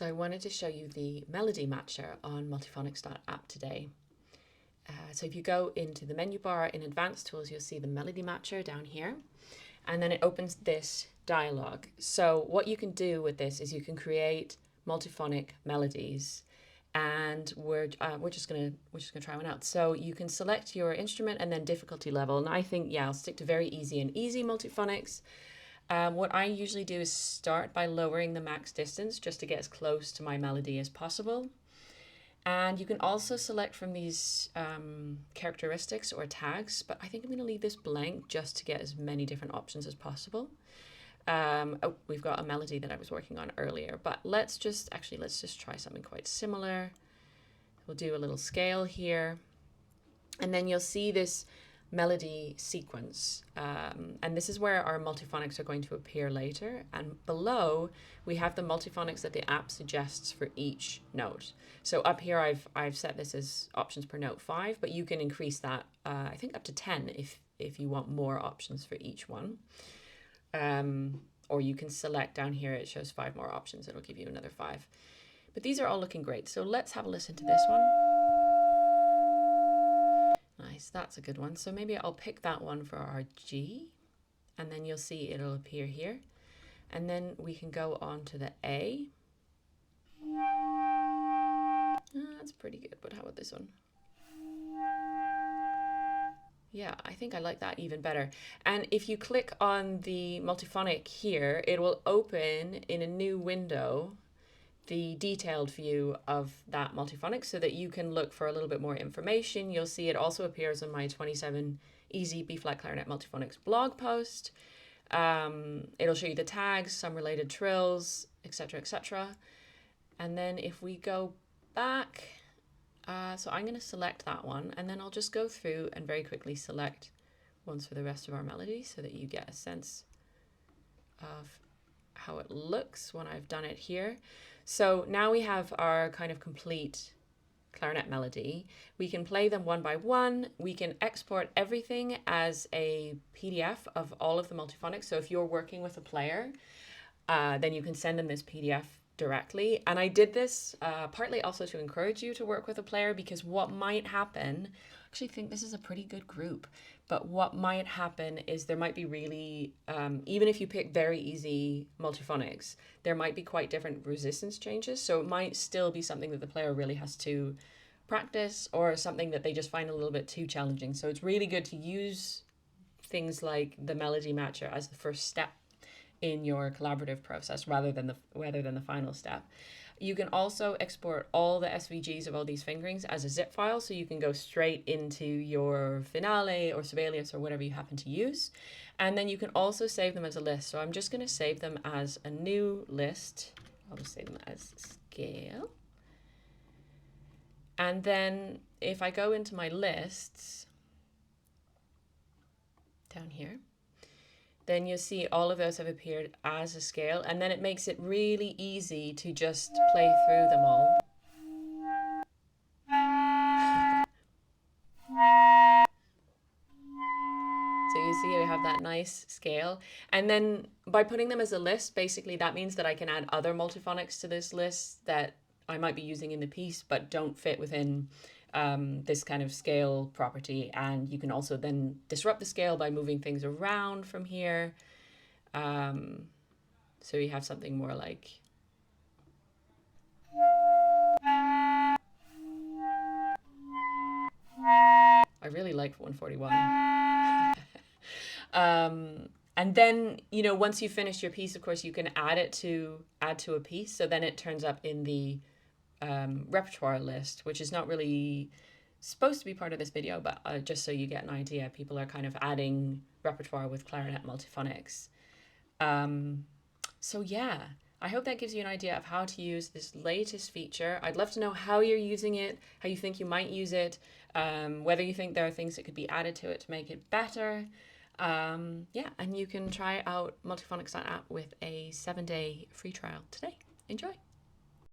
So I wanted to show you the Melody Matcher on Multiphonics.app today. So if you go into the menu bar in Advanced Tools, you'll see the Melody Matcher down here, and then it opens this dialog. So what you can do with this is you can create multiphonic melodies, and we're just gonna try one out. So you can select your instrument and then difficulty level, and I think I'll stick to very easy and easy multiphonics. What I usually do is start by lowering the max distance just to get as close to my melody as possible. And you can also select from these characteristics or tags, but I think I'm going to leave this blank just to get as many different options as possible. Oh, we've got a melody that I was working on earlier, but let's just try something quite similar. We'll do a little scale here, and then you'll see this melody sequence, and this is where our multiphonics are going to appear later, and below we have the multiphonics that the app suggests for each note. So up here I've set this as options per note 5, but you can increase that I think up to 10 if you want more options for each one, or you can select down here, it shows 5 more options, it'll give you another 5. But these are all looking great, so let's have a listen to this one. Nice, that's a good one. So maybe I'll pick that one for our G, and then you'll see it'll appear here. And then we can go on to the A. That's pretty good, but how about this one? Yeah, I think I like that even better. And if you click on the multiphonic here, it will open in a new window the detailed view of that multiphonic so that you can look for a little bit more information. You'll see it also appears on my 27 Easy B-flat Clarinet Multiphonics blog post. It'll show you the tags, some related trills, etc., etc. And then if we go back, so I'm going to select that one, and then I'll just go through and very quickly select ones for the rest of our melody so that you get a sense of how it looks when I've done it here. So now we have our kind of complete clarinet melody. We can play them one by one. We can export everything as a PDF of all of the multiphonics. So if you're working with a player, then you can send them this PDF directly. And I did this partly also to encourage you to work with a player, because what might happen, I actually think this is a pretty good group, but what might happen is there might be really, even if you pick very easy multiphonics, there might be quite different resistance changes. So it might still be something that the player really has to practice, or something that they just find a little bit too challenging. So it's really good to use things like the Melody Matcher as the first step in your collaborative process rather than the final step. You can also export all the SVGs of all these fingerings as a zip file, so you can go straight into your Finale or Sibelius or whatever you happen to use. And then you can also save them as a list. So I'm just going to save them as a new list. I'll just save them as scale. And then if I go into my lists down here, then you'll see all of those have appeared as a scale, and then it makes it really easy to just play through them all. So you see I have that nice scale, and then by putting them as a list, basically that means that I can add other multiphonics to this list that I might be using in the piece but don't fit within this kind of scale property. And you can also then disrupt the scale by moving things around from here. So you have something more like, I really like 141. And then, you know, once you finish your piece, of course, you can add to a piece. So then it turns up in the repertoire list, which is not really supposed to be part of this video, but just so you get an idea, people are kind of adding repertoire with Clarinet Multiphonics. So yeah, I hope that gives you an idea of how to use this latest feature. I'd love to know how you're using it, how you think you might use it, whether you think there are things that could be added to it to make it better. Yeah, and you can try out Multiphonics.app with a 7-day free trial today. Enjoy.